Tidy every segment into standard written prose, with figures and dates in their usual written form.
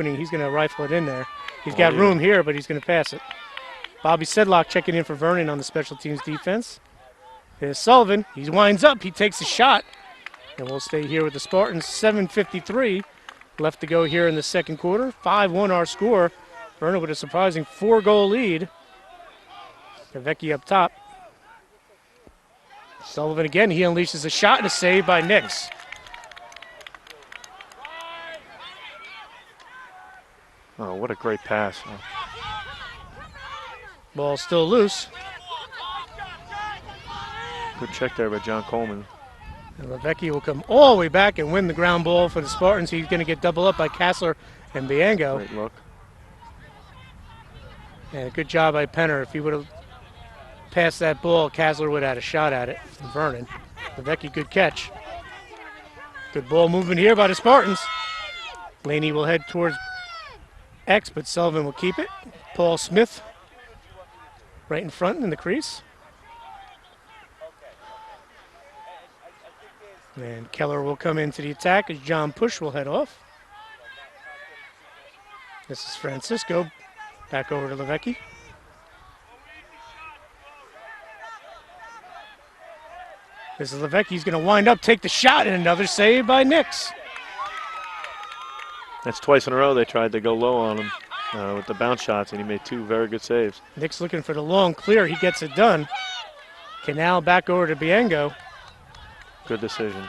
opening, he's going to rifle it in there. He's got room here, but he's going to pass it. Bobby Sedlock checking in for Vernon on the special teams defense. There's Sullivan. He winds up. He takes a shot. And we'll stay here with the Spartans. 7:53 left to go here in the second quarter. 5-1 our score. Vernon with a surprising 4-goal lead. Vecchi up top. Sullivan again. He unleashes a shot and a save by Nix. Oh, what a great pass. Ball still loose. Good check there by John Coleman. And Levecki will come all the way back and win the ground ball for the Spartans. He's going to get double up by Kassler and Biango. Great look. And a good job by Penner. If he would have passed that ball, Kassler would have had a shot at it from Vernon. Levecki, good catch. Good ball movement here by the Spartans. Laney will head towards X, but Sullivan will keep it. Paul Smith right in front in the crease. And Keller will come into the attack as John Push will head off. This is Francisco. Back over to Levecki. This is Levecki. He's going to wind up, take the shot, and another save by Nix. That's twice in a row they tried to go low on him with the bounce shots, and he made 2 very good saves. Nix looking for the long clear. He gets it done. Canal back over to Biango. Good decision.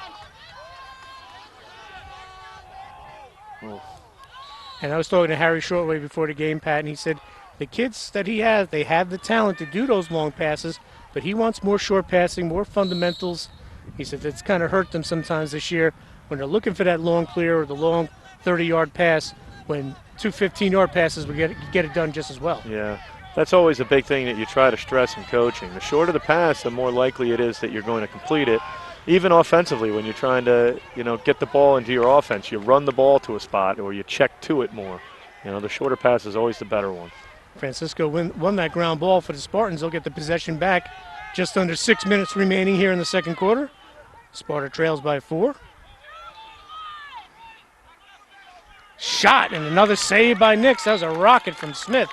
Oh. And I was talking to Harry Shortway before the game, Pat, and he said the kids that he has, they have the talent to do those long passes, but he wants more short passing, more fundamentals. He said it's kind of hurt them sometimes this year when they're looking for that long clear or the long 30-yard pass, when 2 15-yard passes would get it done just as well. Yeah, that's always a big thing that you try to stress in coaching. The shorter the pass, the more likely it is that you're going to complete it. Even offensively, when you're trying to, get the ball into your offense, you run the ball to a spot or you check to it more. The shorter pass is always the better one. Francisco won that ground ball for the Spartans. They'll get the possession back. Just under 6 minutes remaining here in the second quarter. Sparta trails by 4. Shot and another save by Nix. That was a rocket from Smith.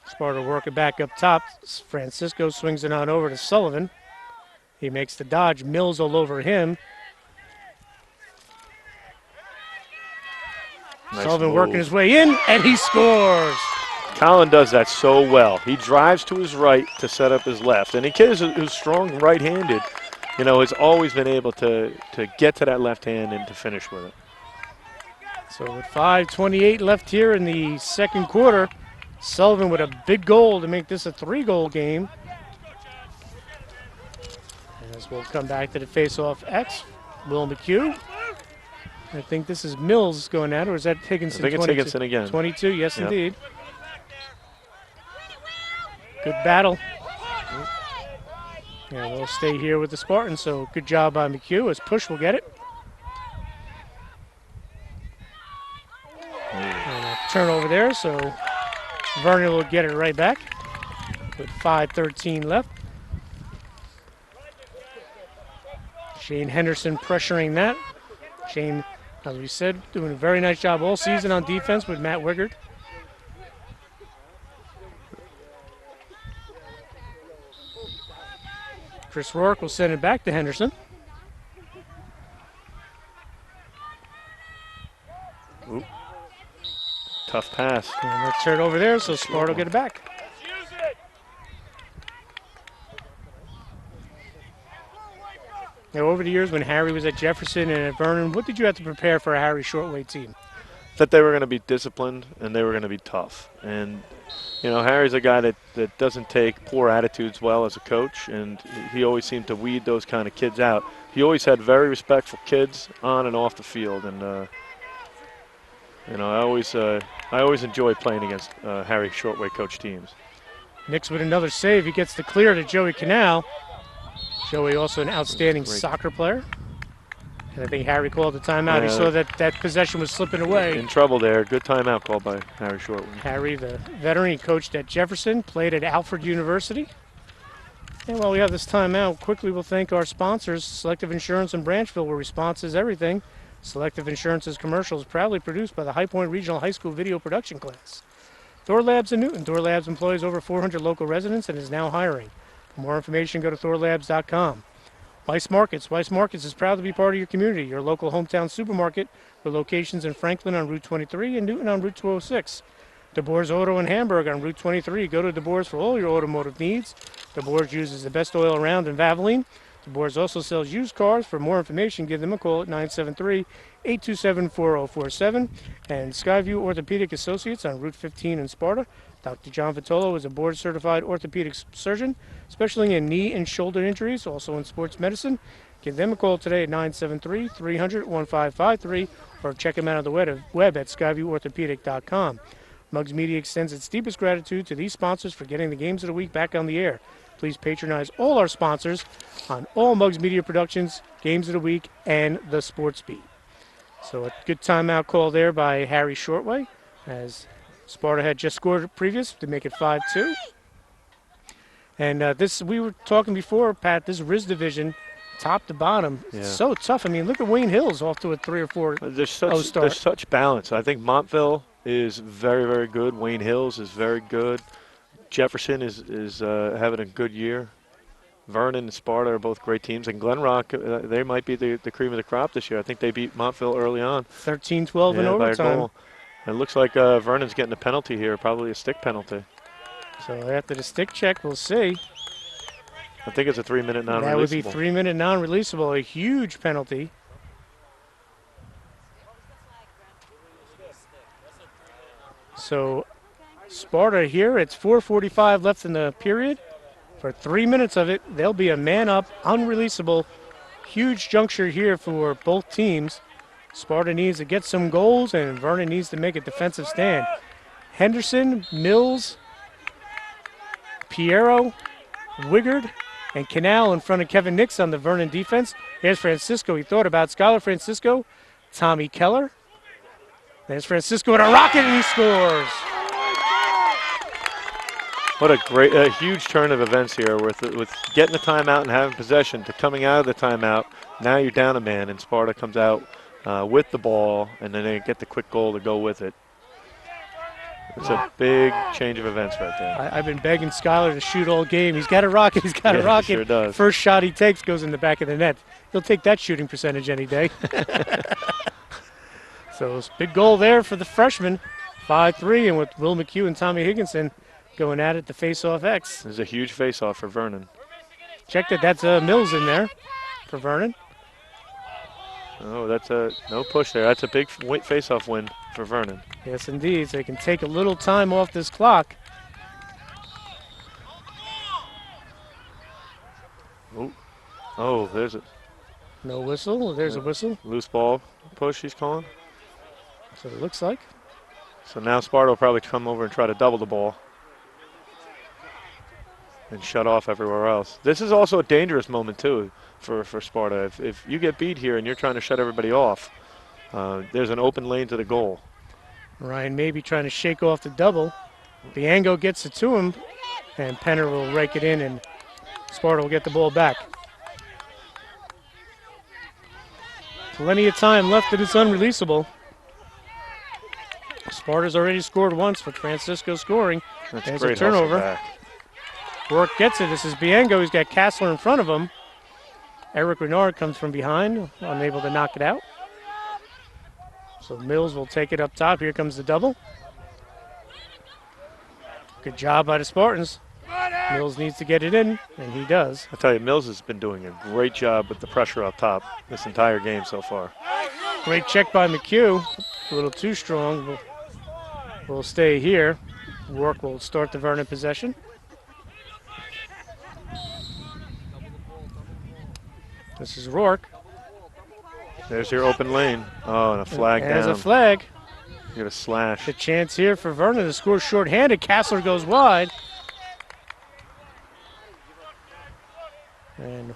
Sparta working back up top. Francisco swings it on over to Sullivan. He makes the dodge. Mills all over him. Nice Sullivan move. working his way in, and he scores. Colin does that so well. He drives to his right to set up his left. And a kid who's strong right-handed, has always been able to get to that left hand and to finish with it. So with 5:28 left here in the second quarter, Sullivan with a big goal to make this a 3-goal game. As we'll come back to the face-off X, Will McHugh. I think this is Mills going at it, or is that Higginson? I think it's Higginson again. 22, yes, yep. Indeed. Good battle. And we'll stay here with the Spartans, so good job by McHugh as Push will get it. And a turnover there, so Vernon will get it right back with 5:13 left. Shane Henderson pressuring that. Shane, as we said, doing a very nice job all season on defense with Matt Wiggard. Chris Rourke will send it back to Henderson. Ooh. Tough pass. And let's turn it over there, so Sparta will get it back. Now, over the years when Harry was at Jefferson and at Vernon, what did you have to prepare for a Harry Shortway team? That they were going to be disciplined and they were going to be tough. And, Harry's a guy that doesn't take poor attitudes well as a coach, and he always seemed to weed those kind of kids out. He always had very respectful kids on and off the field, and I always enjoy playing against Harry Shortway coach teams. Nix with another save. He gets the clear to Joey Canal. Joey also an outstanding soccer player. And I think Harry called the timeout. He saw that possession was slipping away. In trouble there. Good timeout called by Harry Shortway. Harry, the veteran, he coached at Jefferson, played at Alfred University. And while we have this timeout, quickly we'll thank our sponsors, Selective Insurance in Branchville, where response is everything. Selective Insurance's commercials proudly produced by the High Point Regional High School video production class. Thor Labs in Newton. Thor Labs employs over 400 local residents and is now hiring. For more information, go to thorlabs.com. Weiss Markets. Weiss Markets is proud to be part of your community, your local hometown supermarket with locations in Franklin on Route 23 and Newton on Route 206. DeBoer's Auto in Hamburg on Route 23. Go to DeBoer's for all your automotive needs. DeBoer's uses the best oil around in Valvoline. DeBoer's also sells used cars. For more information, give them a call at 973-827-4047. And Skyview Orthopedic Associates on Route 15 in Sparta. Dr. John Vitolo is a board-certified orthopedic surgeon, specializing in knee and shoulder injuries, also in sports medicine. Give them a call today at 973-300-1553 or check them out on the web at skyvieworthopedic.com. Mugs Media extends its deepest gratitude to these sponsors for getting the games of the week back on the air. Please patronize all our sponsors on all Mugs Media productions, games of the week, and the Sports Beat. So a good timeout call there by Harry Shortway, as Sparta had just scored previous to make it 5-2. And this, we were talking before, Pat, this Riz division, top to bottom, it's so tough. I mean, look at Wayne Hills off to a 3 or 4 start. There's such balance. I think Montville is very, very good. Wayne Hills is very good. Jefferson is having a good year. Vernon and Sparta are both great teams. And Glen Rock, they might be the cream of the crop this year. I think they beat Montville early on. 13-12 in overtime. By a goal. It looks like Vernon's getting a penalty here, probably a stick penalty. So after the stick check, we'll see. I think it's a 3-minute non-releasable. That would be 3-minute non-releasable, a huge penalty. So Sparta here, it's 4:45 left in the period. For 3 minutes of it, there'll be a man-up, unreleasable, huge juncture here for both teams. Sparta needs to get some goals, and Vernon needs to make a defensive stand. Henderson, Mills, Piero, Wigard, and Canal in front of Kevin Nix on the Vernon defense. Here's Francisco. He thought about Skylar Francisco, Tommy Keller. There's Francisco with a rocket, and he scores. What a huge turn of events here with getting the timeout and having possession to coming out of the timeout. Now you're down a man, and Sparta comes out with the ball, and then they get the quick goal to go with it. It's a big change of events right there. I've been begging Skylar to shoot all game. He's got a rocket. He's got a rocket. He sure does. First shot he takes goes in the back of the net. He'll take that shooting percentage any day. So it's a big goal there for the freshman. 5-3, and with Will McHugh and Tommy Higginson going at it to face-off X. There's a huge face-off for Vernon. Check that. That's Mills in there for Vernon. Oh, that's no push there. That's a big face-off win for Vernon. Yes, indeed. So they can take a little time off this clock. Oh, there's a no whistle. There's a whistle. Loose ball push he's calling. So it looks like. So now Sparta will probably come over and try to double the ball and shut off everywhere else. This is also a dangerous moment, too, for Sparta. If you get beat here and you're trying to shut everybody off, there's an open lane to the goal. Ryan maybe trying to shake off the double. Biango gets it to him, and Penner will rake it in, and Sparta will get the ball back. Plenty of time left, and it's unreleasable. Sparta's already scored once with Francisco scoring. That's There's a turnover. Rourke gets it. This is Biango. He's got Kassler in front of him. Eric Renard comes from behind, unable to knock it out. So Mills will take it up top. Here comes the double. Good job by the Spartans. Mills needs to get it in, and he does. I tell you, Mills has been doing a great job with the pressure up top this entire game so far. Great check by McHugh. A little too strong. We'll stay here. Rourke will start the Vernon possession. This is Rourke. There's your open lane. Oh, and a flag down. There's a flag. Get a slash. The chance here for Vernon to score shorthanded. Kassler goes wide. And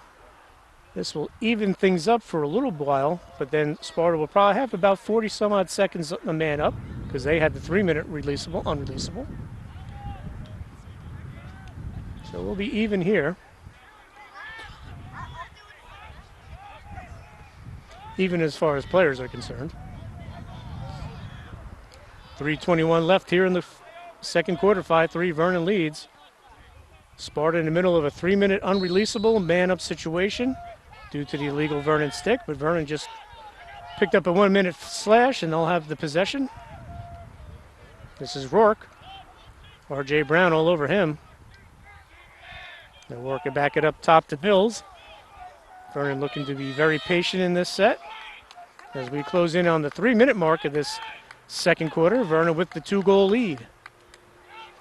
this will even things up for a little while, but then Sparta will probably have about 40 some odd seconds a man up because they had the 3-minute unreleasable. So we'll be even here. even as far as players are concerned. 3:21 left here in the second quarter. 5-3 Vernon leads. Sparta in the middle of a 3-minute unreleasable man-up situation due to the illegal Vernon stick, but Vernon just picked up a 1-minute slash and they'll have the possession. This is Rourke. R.J. Brown all over him. They'll work it back it up top to Mills. Vernon looking to be very patient in this set. As we close in on the 3-minute mark of this second quarter, Vernon with the 2-goal lead.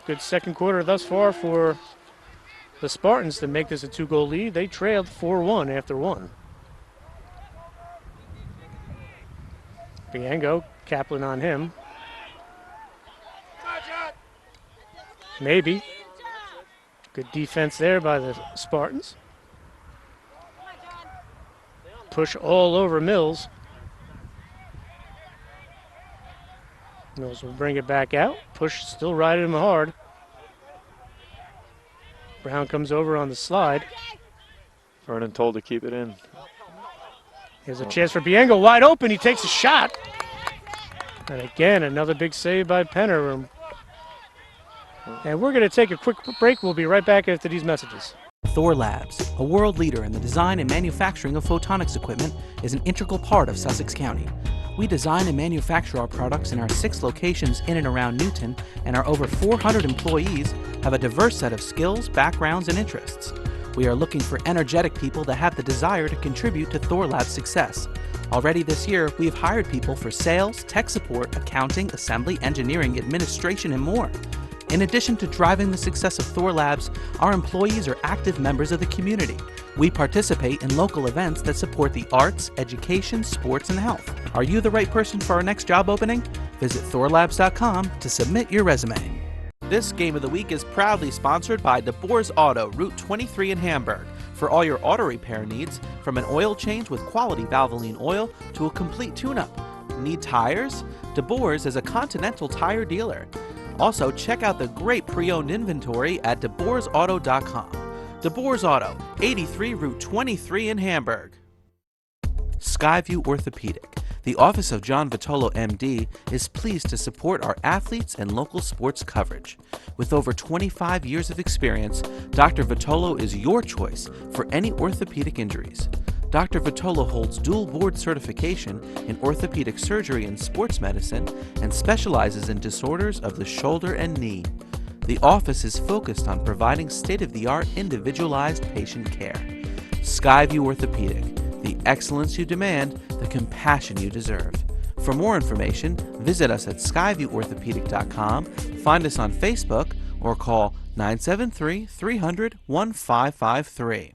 Good second quarter thus far for the Spartans to make this a 2-goal lead. They trailed 4-1 after one. Biango, Kaplan on him. Maybe. Good defense there by the Spartans. Push all over Mills. Mills will bring it back out. Push still riding him hard. Brown comes over on the slide. Vernon told to keep it in. Here's a chance for Biango, wide open. He takes a shot. And again, another big save by Penner. And we're going to take a quick break. We'll be right back after these messages. Thor Labs, a world leader in the design and manufacturing of photonics equipment, is an integral part of Sussex County. We design and manufacture our products in our 6 locations in and around Newton, and our over 400 employees have a diverse set of skills, backgrounds, and interests. We are looking for energetic people that have the desire to contribute to Thor Lab's success. Already this year, we have hired people for sales, tech support, accounting, assembly, engineering, administration, and more. In addition to driving the success of Thor Labs, our employees are active members of the community. We participate in local events that support the arts, education, sports, and health. Are you the right person for our next job opening? Visit thorlabs.com to submit your resume. This Game of the Week is proudly sponsored by DeBoer's Auto, Route 23 in Hamburg. For all your auto repair needs, from an oil change with quality Valvoline oil to a complete tune-up. Need tires? DeBoer's is a Continental tire dealer. Also, check out the great pre-owned inventory at DeBoersAuto.com. DeBoer's Auto, 83 Route 23 in Hamburg. Skyview Orthopedic. The Office of John Vitolo, MD, is pleased to support our athletes and local sports coverage. With over 25 years of experience, Dr. Vitolo is your choice for any orthopedic injuries. Dr. Vitolo holds dual board certification in orthopedic surgery and sports medicine and specializes in disorders of the shoulder and knee. The office is focused on providing state-of-the-art individualized patient care. Skyview Orthopedic, the excellence you demand, the compassion you deserve. For more information, visit us at skyvieworthopedic.com, find us on Facebook, or call 973-300-1553.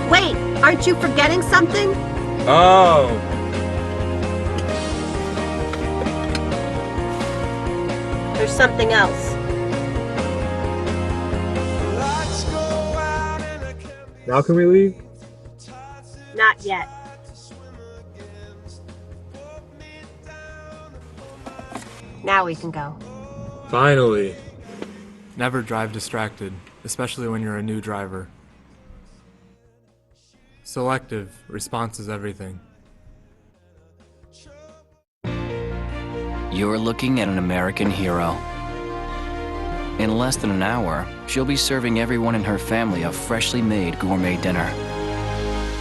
Wait, aren't you forgetting something? Oh. There's something else. Now can we leave? Not yet. Now we can go. Finally. Never drive distracted, especially when you're a new driver. Selective, response is everything. You're looking at an American hero. In less than an hour, she'll be serving everyone in her family a freshly made gourmet dinner.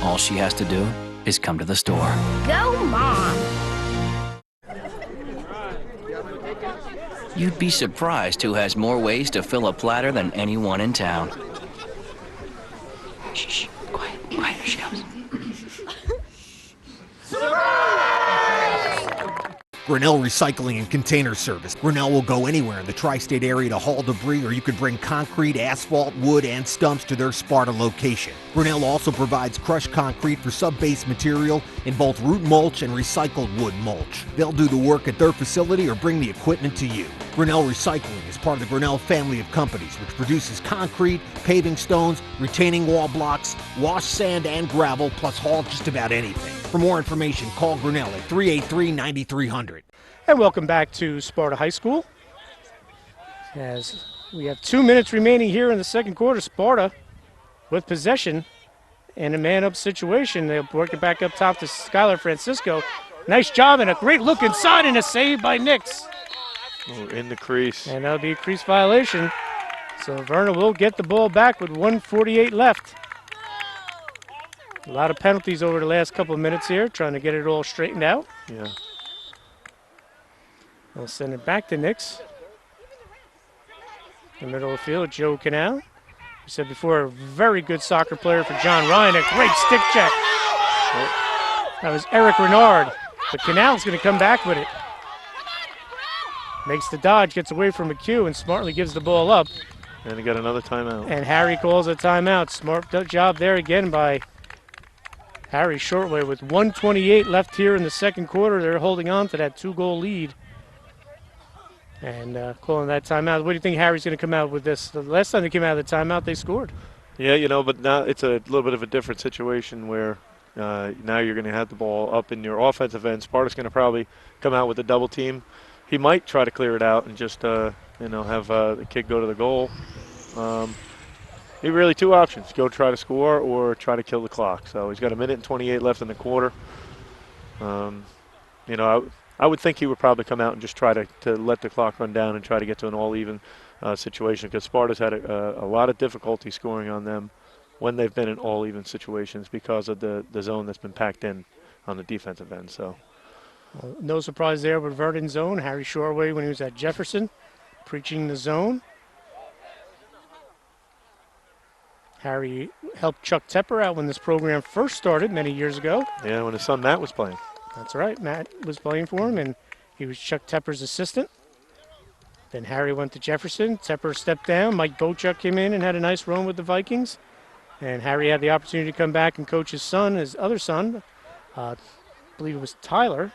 All she has to do is come to the store. Go, Mom! You'd be surprised who has more ways to fill a platter than anyone in town. Shh, quiet, quiet, here she comes. Grinnell Recycling and Container Service. Grinnell will go anywhere in the tri-state area to haul debris, or you could bring concrete, asphalt, wood, and stumps to their Sparta location. Grinnell also provides crushed concrete for sub-base material in both root mulch and recycled wood mulch. They'll do the work at their facility or bring the equipment to you. Grinnell Recycling is part of the Grinnell family of companies, which produces concrete, paving stones, retaining wall blocks, washed sand and gravel, plus haul just about anything. For more information, call Grinnell at 383-9300. And welcome back to Sparta High School. As we have 2 minutes remaining here in the second quarter, Sparta with possession and a man-up situation. They'll work it back up top to Skylar Francisco. Nice job and a great look inside and a save by Nix. Oh, in the crease. And that'll be a crease violation. So Vernon will get the ball back with 1:48 left. A lot of penalties over the last couple of minutes here, trying to get it all straightened out. Yeah. We'll send it back to Nix. In the middle of the field, Joe Canal. We said before, a very good soccer player for John Ryan. A great stick check. That was Eric Renard. But Canal's going to come back with it. Makes the dodge, gets away from McHugh, and smartly gives the ball up. And he got another timeout. And Harry calls a timeout. Smart job there again by Harry Shortway. With 1:28 left here in the second quarter, they're holding on to that 2-goal lead. And calling that timeout. What do you think Harry's going to come out with this? The last time they came out of the timeout, they scored. Yeah, but now it's a little bit of a different situation where now you're going to have the ball up in your offensive end. Sparta's going to probably come out with a double team. He might try to clear it out and just, have the kid go to the goal. He really two options: go try to score or try to kill the clock. So he's got 1:28 left in the quarter. I would think he would probably come out and just try to let the clock run down and try to get to an all-even situation, because Sparta's had a lot of difficulty scoring on them when they've been in all-even situations because of the zone that's been packed in on the defensive end. So. Well, no surprise there with Vernon's zone. Harry Shoreway, when he was at Jefferson, preaching the zone. Harry helped Chuck Tepper out when this program first started many years ago. Yeah, when his son Matt was playing. That's right. Matt was playing for him, and he was Chuck Tepper's assistant. Then Harry went to Jefferson. Tepper stepped down. Mike Bochuk came in and had a nice run with the Vikings. And Harry had the opportunity to come back and coach his son, his other son. I believe it was Tyler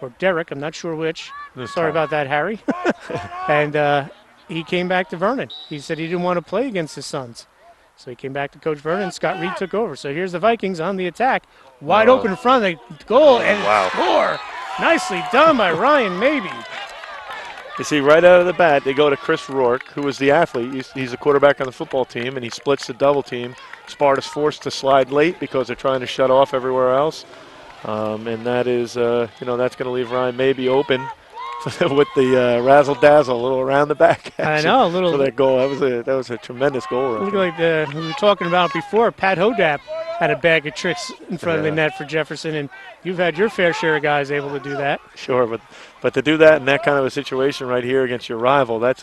or Derek. I'm not sure which. Sorry about that, Harry. And he came back to Vernon. He said he didn't want to play against his sons. So he came back to Coach Vernon. Scott Reed took over. So here's the Vikings on the attack. Wide open in front of the goal and score. Nicely done by Ryan Maybe. You see, right out of the bat, they go to Chris Rourke, who is the athlete. He's a quarterback on the football team, and he splits the double team. Sparta's forced to slide late because they're trying to shut off everywhere else. And that is, that's going to leave Ryan Maybe open with the razzle-dazzle, a little around the back. I know, a little. For that goal. That was a tremendous goal. Look like we were talking about before. Pat Hodap had a bag of tricks in front of the net for Jefferson, and you've had your fair share of guys able to do that. Sure, but to do that in that kind of a situation right here against your rival, that's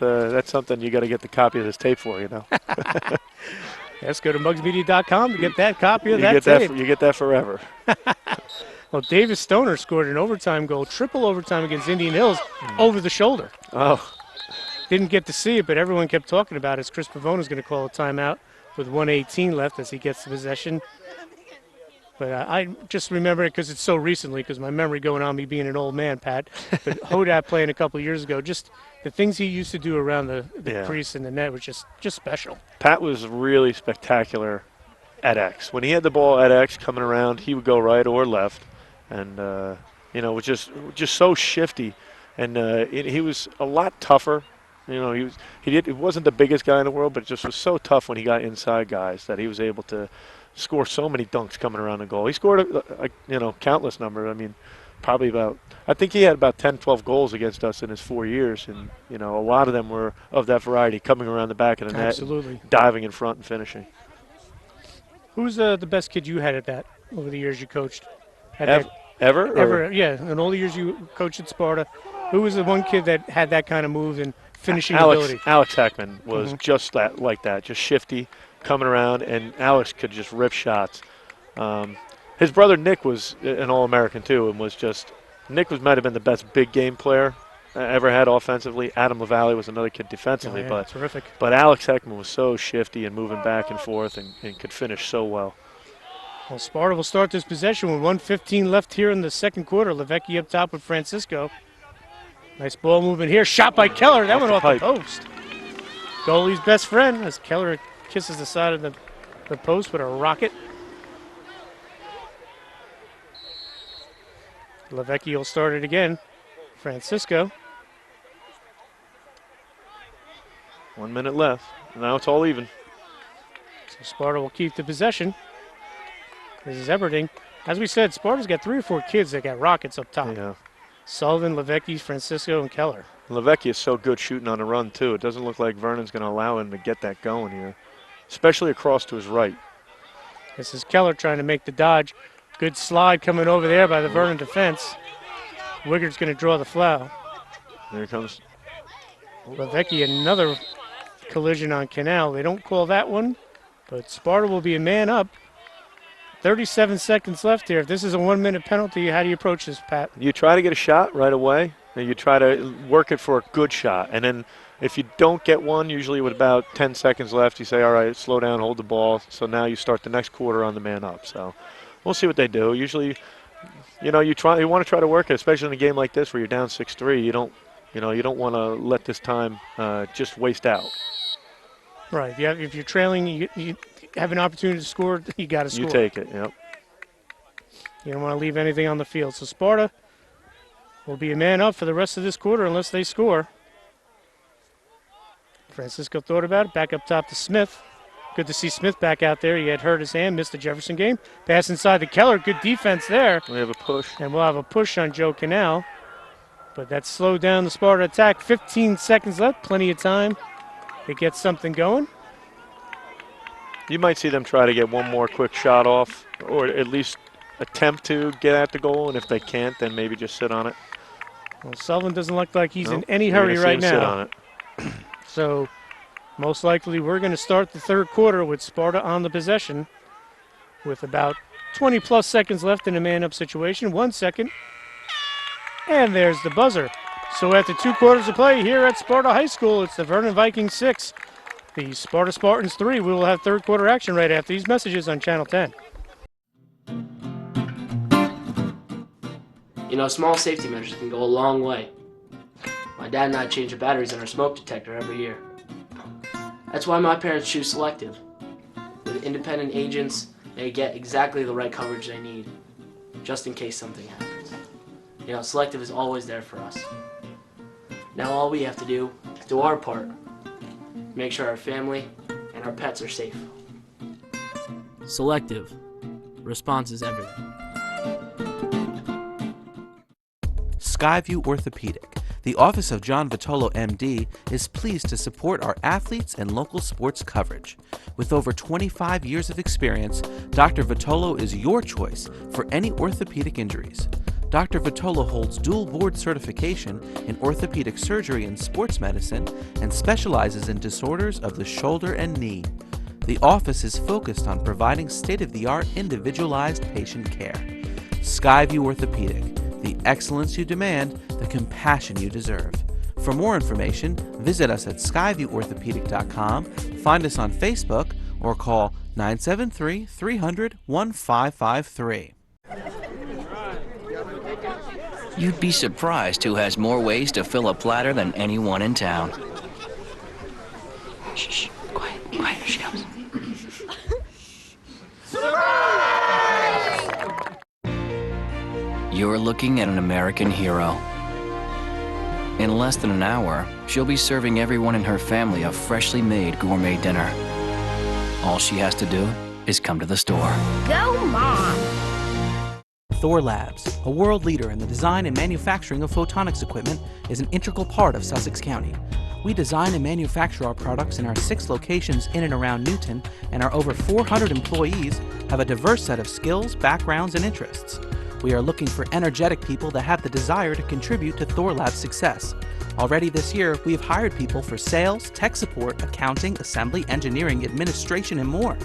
something you got to get the copy of this tape for, Yes, go to mugsmedia.com to get that copy of that tape. You get that forever. Well, Davis Stoner scored an overtime goal, triple overtime against Indian Hills, over the shoulder. Oh. Didn't get to see it, but everyone kept talking about it. As Chris Pavone is going to call a timeout with 1:18 left as he gets the possession. But I just remember it because it's so recently, because my memory going on me being an old man, Pat. But Hodap playing a couple of years ago, just the things he used to do around the crease and the net was just special. Pat was really spectacular at X. When he had the ball at X coming around, he would go right or left. And, was just so shifty. And he was a lot tougher. He wasn't the biggest guy in the world, but just was so tough when he got inside guys that he was able to score so many dunks coming around the goal. He scored countless number. I mean, I think he had about 10, 12 goals against us in his 4 years. And, a lot of them were of that variety, coming around the back of the net. Absolutely. Diving in front and finishing. Who's the best kid you had at that over the years you coached? Ever? Yeah. In all the years you coached at Sparta, who was the one kid that had that kind of move and finishing ability? Alex Heckman was just like that, just shifty, coming around, and Alex could just rip shots. His brother Nick was an All-American too, and was just Nick might have been the best big game player ever had offensively. Adam LaValle was another kid defensively, Oh, yeah, terrific. but Alex Heckman was so shifty and moving back and forth and could finish so well. Well, Sparta will start this possession with 1:15 left here in the second quarter. Levecki up top with Francisco. Nice ball movement here. Shot by Keller. That went off the post. Goalie's best friend as Keller kisses the side of the post with a rocket. Levecki will start it again. Francisco. 1 minute left. Now it's all even. So Sparta will keep the possession. This is Everding. As we said, Sparta's got 3 or 4 kids that got rockets up top. Yeah. Sullivan, Levecki, Francisco, and Keller. Levecki is so good shooting on the run, too. It doesn't look like Vernon's going to allow him to get that going here, especially across to his right. This is Keller trying to make the dodge. Good slide coming over there by the Vernon defense. Wiggard's going to draw the foul. There comes Levecki, another collision on Canal. They don't call that one, but Sparta will be a man up. 37 seconds left here. If this is a 1 minute penalty, how do you approach this, Pat? You try to get a shot right away, and you try to work it for a good shot. And then if you don't get one, usually with about 10 seconds left, you say, all right, slow down, hold the ball. So now you start the next quarter on the man up. So we'll see what they do. Usually, you want to try to work it, especially in a game like this where you're down 6-3. You don't want to let this time just waste out. Right. If you're trailing, you have an opportunity to score, you got to score. You take it, yep. You don't want to leave anything on the field. So Sparta will be a man up for the rest of this quarter unless they score. Francisco thought about it. Back up top to Smith. Good to see Smith back out there. He had hurt his hand, missed the Jefferson game. Pass inside to Keller. Good defense there. We have a push. And we'll have a push on Joe Canal. But that slowed down the Sparta attack. 15 seconds left. Plenty of time to get something going. You might see them try to get one more quick shot off, or at least attempt to get at the goal, and if they can't, then maybe just sit on it. Well, Sullivan doesn't look like he's in any hurry right now. Sit on it. So most likely we're going to start the third quarter with Sparta on the possession with about 20 plus seconds left in a man-up situation. 1 second. And there's the buzzer. So after 2 quarters of play here at Sparta High School, it's the Vernon Vikings 6. The Sparta Spartans 3. We will have third quarter action right after these messages on Channel 10. You know, small safety measures can go a long way. My dad and I change the batteries in our smoke detector every year. That's why my parents choose Selective. With independent agents, they get exactly the right coverage they need, just in case something happens. You know, Selective is always there for us. Now all we have to do is do our part. Make sure our family and our pets are safe. Selective. Response is everything. Skyview Orthopedic, the office of John Vitolo, MD, is pleased to support our athletes and local sports coverage. With over 25 years of experience, Dr. Vitolo is your choice for any orthopedic injuries. Dr. Vitolo holds dual board certification in orthopedic surgery and sports medicine and specializes in disorders of the shoulder and knee. The office is focused on providing state-of-the-art individualized patient care. Skyview Orthopedic, the excellence you demand, the compassion you deserve. For more information, visit us at skyvieworthopedic.com, find us on Facebook, or call 973-300-1553. You'd be surprised who has more ways to fill a platter than anyone in town. Shh, quiet, quiet, here she comes. You're looking at an American hero. In less than an hour, she'll be serving everyone in her family a freshly made gourmet dinner. All she has to do is come to the store. Go, Mom! Thor Labs, a world leader in the design and manufacturing of photonics equipment, is an integral part of Sussex County. We design and manufacture our products in our 6 locations in and around Newton, and our over 400 employees have a diverse set of skills, backgrounds, and interests. We are looking for energetic people that have the desire to contribute to Thor Lab's success. Already this year, we have hired people for sales, tech support, accounting, assembly, engineering, administration, and more.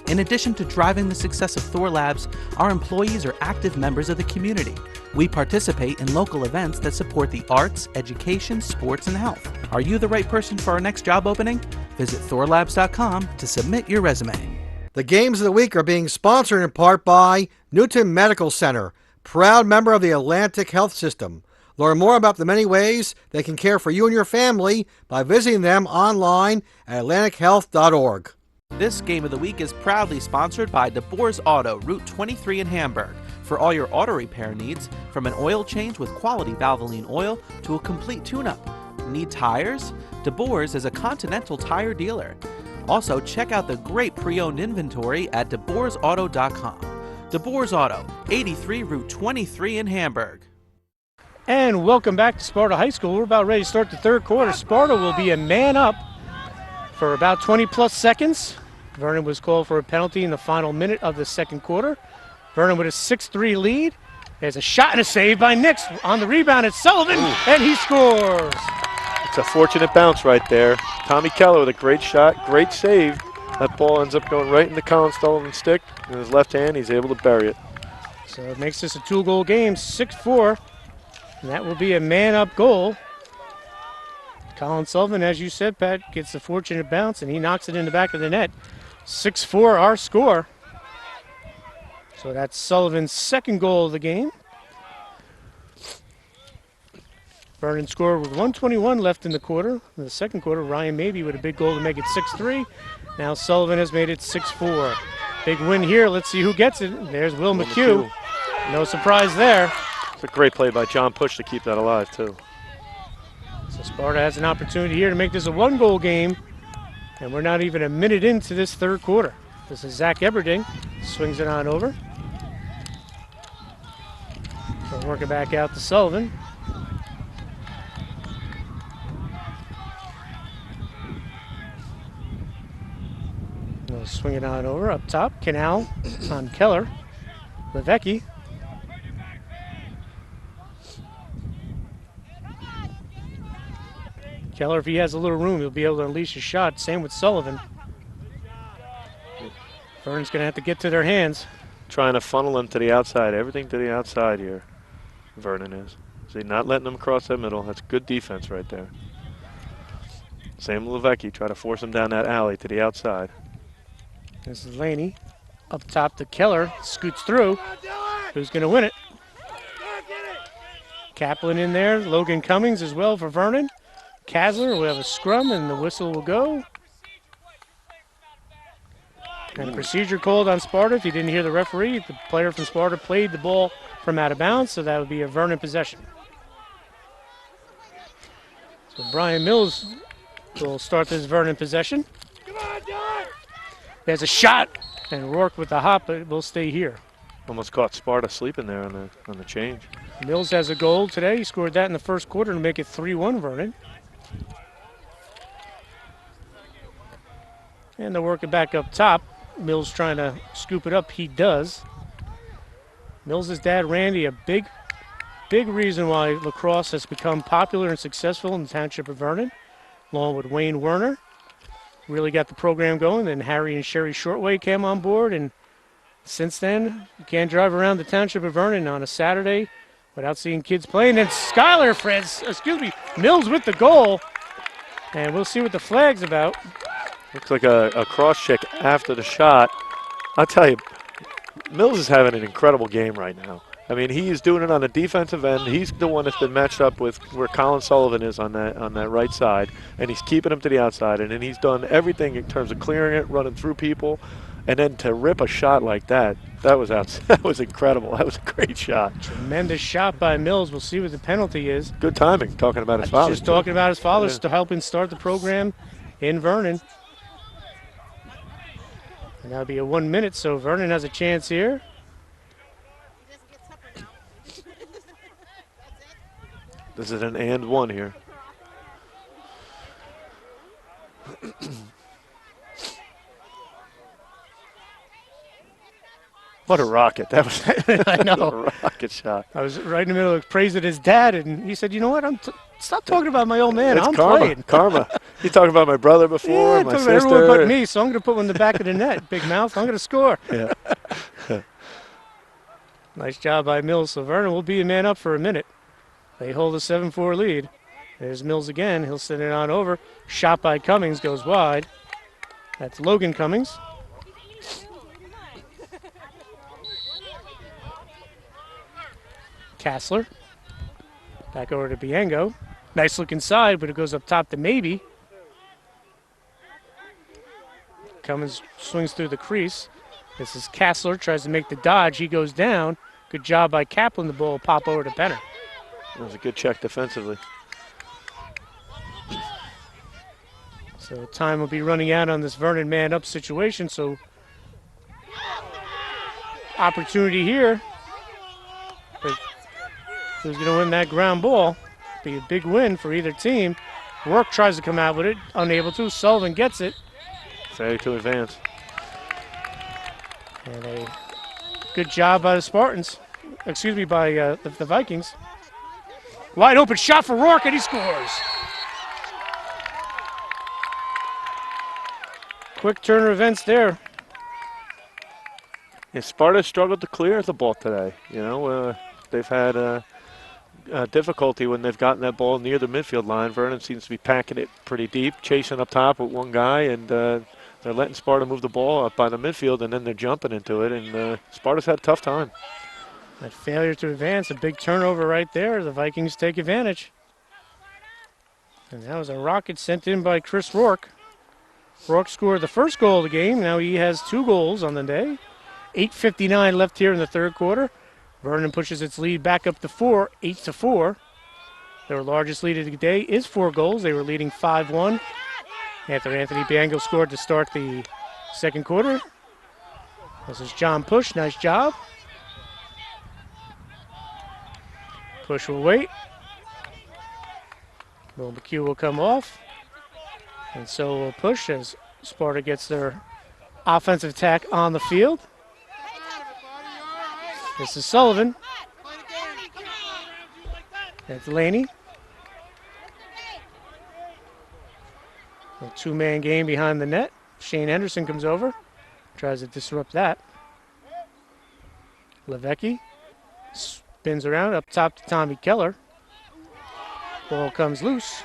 In addition to driving the success of Thor Labs, our employees are active members of the community. We participate in local events that support the arts, education, sports, and health. Are you the right person for our next job opening? Visit thorlabs.com to submit your resume. The games of the week are being sponsored in part by Newton Medical Center, proud member of the Atlantic Health System. Learn more about the many ways they can care for you and your family by visiting them online at atlantichealth.org. This game of the week is proudly sponsored by DeBoer's Auto, Route 23 in Hamburg. For all your auto repair needs, from an oil change with quality Valvoline oil to a complete tune-up. Need tires? DeBoer's is a Continental tire dealer. Also, check out the great pre-owned inventory at DeBoer'sAuto.com. DeBoer's Auto, 83 Route 23 in Hamburg. And welcome back to Sparta High School. We're about ready to start the third quarter. Sparta will be a man up for about 20-plus seconds. Vernon was called for a penalty in the final minute of the second quarter. Vernon with a 6-3 lead. There's a shot and a save by Nix. On the rebound, it's Sullivan, and he scores. It's a fortunate bounce right there. Tommy Keller with a great shot, great save. That ball ends up going right into Colin Sullivan's stick. In his left hand, he's able to bury it. So it makes this a two-goal game, 6-4. And that will be a man-up goal. Colin Sullivan, as you said, Pat, gets the fortunate bounce, and he knocks it in the back of the net. 6-4, our score. So that's Sullivan's second goal of the game. Vernon scored with 1:21 left in the quarter. In the second quarter, Ryan Mabey with a big goal to make it 6-3. Now Sullivan has made it 6-4. Big win here. Let's see who gets it. There's Will McHugh. No surprise there. It's a great play by John Push to keep that alive, too. So Sparta has an opportunity here to make this a one-goal game, and we're not even a minute into this third quarter. This is Zach Eberding. Swings it on over. So working back out to Sullivan. We'll swing it on over up top. Canal on Keller. Levecki. Keller, if he has a little room, he'll be able to unleash a shot. Same with Sullivan. Vernon's going to have to get to their hands. Trying to funnel them to the outside. Everything to the outside here, Vernon is. See, not letting them cross that middle. That's good defense right there. Same with Levecki. Try to force him down that alley to the outside. This is Laney. Up top to Keller. Scoots through. Who's going to win it? Kaplan in there. Logan Cummings as well for Vernon. Kasler will have a scrum, and the whistle will go. And procedure called on Sparta. If you didn't hear the referee, the player from Sparta played the ball from out of bounds, so that would be a Vernon possession. So Brian Mills will start this Vernon possession. There's a shot, and Rourke with the hop, but it will stay here. Almost caught Sparta sleeping there on the change. Mills has a goal today. He scored that in the first quarter to make it 3-1 Vernon. And they're working back up top. Mills trying to scoop it up. He does. Mills' dad, Randy, a big reason why lacrosse has become popular and successful in the township of Vernon, along with Wayne Werner. Really got the program going. Then Harry and Sherry Shortway came on board, and since then, you can't drive around the township of Vernon on a Saturday without seeing kids playing. And Mills with the goal. And we'll see what the flag's about. Looks like a cross check after the shot. I'll tell you, Mills is having an incredible game right now. I mean, he is doing it on the defensive end. He's the one that's been matched up with where Colin Sullivan is on that right side, and he's keeping him to the outside. And then he's done everything in terms of clearing it, running through people, and then to rip a shot like that, that was incredible. That was a great shot. Tremendous shot by Mills. We'll see what the penalty is. Good timing, talking about his father. Just talking about his father, helping start the program in Vernon. And that'll be a 1 minute, so Vernon has a chance here. This is an and one here. What a rocket. That was I know. a rocket shot. I was right in the middle of praising his dad, and he said, you know what, stop talking about my old man. It's I'm karma. playing. Karma. You talking about my brother before, Yeah, my talking sister. about everyone but me, so I'm going to put one in the back of the net. Big mouth, I'm going to score. Yeah. Nice job by Mills. So Vernon will be a man up for a minute. They hold a 7-4 lead. There's Mills again. He'll send it on over. Shot by Cummings goes wide. That's Logan Cummings. Kassler. Back over to Biengo. Nice look inside, but it goes up top to Maybe. Cummins swings through the crease. This is Kassler, tries to make the dodge. He goes down. Good job by Kaplan. The ball will pop over to Benner. That was a good check defensively. So time will be running out on this Vernon man-up situation, so opportunity here. But who's going to win that ground ball? Be a big win for either team. Rourke tries to come out with it, unable to. Sullivan gets it. Ready to advance. And a good job by the Spartans. Excuse me, by the Vikings. Wide open shot for Rourke, and he scores. Quick turn of events there. Yeah, Sparta struggled to clear the ball today. You know, they've had difficulty when they've gotten that ball near the midfield line. Vernon seems to be packing it pretty deep, chasing up top with one guy, and they're letting Sparta move the ball up by the midfield, and then they're jumping into it, and Sparta's had a tough time. That failure to advance, a big turnover right there. The Vikings take advantage. And that was a rocket sent in by Chris Rourke. Rourke scored the first goal of the game. Now he has 2 goals on the day. 8:59 left here in the third quarter. Vernon pushes its lead back up to 4, 8-4. Their largest lead of the day is 4 goals. They were leading 5-1 after Anthony Biango scored to start the second quarter. This is John Push. Nice job. Push will wait. Will McHugh will come off. And so will Push as Sparta gets their offensive attack on the field. This is Sullivan. That's Laney. A 2-man game behind the net. Shane Henderson comes over, tries to disrupt that. Levecki spins around up top to Tommy Keller. Ball comes loose.